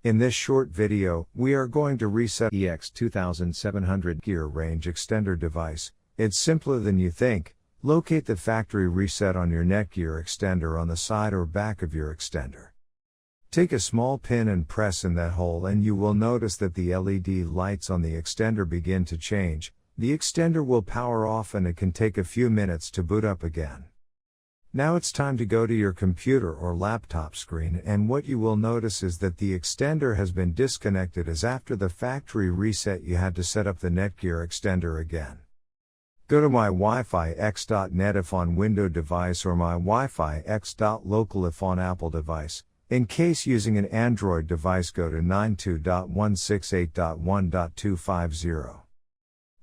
In this short video, we are going to reset EX2700 Netgear Range Extender device. It's simpler than you think. Locate the factory reset on your Netgear extender on the side or back of your extender. Take a small pin and press in that hole and you will notice that the LED lights on the extender begin to change. The extender will power off and it can take a few minutes to boot up again. Now it's time to go to your computer or laptop screen, and what you will notice is that the extender has been disconnected, as after the factory reset you had to set up the Netgear extender again. Go to my Wi-Fi X.net if on Windows device or my Wi-Fi X.local if on Apple device. In case using an Android device, go to 92.168.1.250.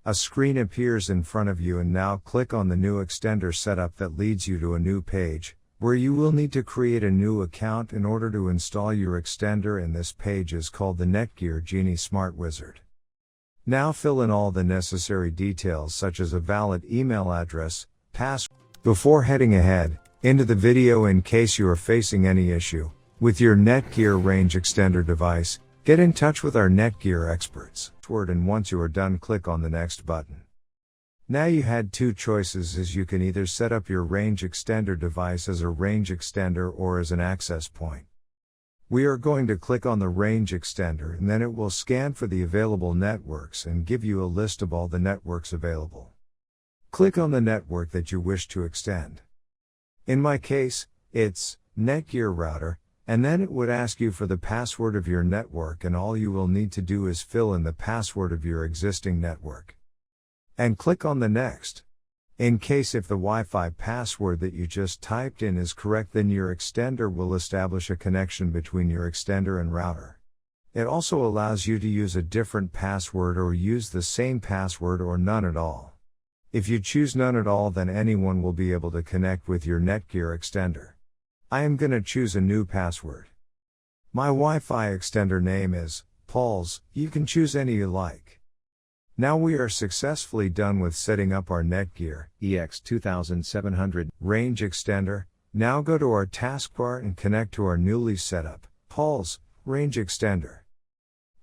A screen appears in front of you, and now click on the new extender setup that leads you to a new page, where you will need to create a new account in order to install your extender, and this page is called the Netgear Genie Smart Wizard. Now fill in all the necessary details such as a valid email address, password. Before heading ahead into the video, in case you are facing any issue with your Netgear Range Extender device, get in touch with our Netgear experts. And once you are done, click on the next button. Now you had two choices, as you can either set up your range extender device as a range extender or as an access point. We are going to click on the range extender, and then it will scan for the available networks and give you a list of all the networks available. Click on the network that you wish to extend. In my case, it's Netgear router. And then it would ask you for the password of your network, and all you will need to do is fill in the password of your existing network. And click on the next. In case if the Wi-Fi password that you just typed in is correct, then your extender will establish a connection between your extender and router. It also allows you to use a different password or use the same password or none at all. If you choose none at all, then anyone will be able to connect with your Netgear extender. I am gonna choose a new password. My Wi-Fi extender name is Paul's. You can choose any you like. Now we are successfully done with setting up our Netgear EX2700 range extender. Now go to our taskbar and connect to our newly set up Paul's range extender.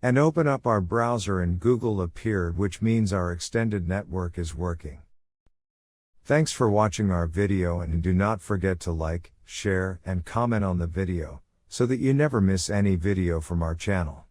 And open up our browser, and Google appeared, which means our extended network is working. Thanks for watching our video, and do not forget to like, share, and comment on the video, so that you never miss any video from our channel.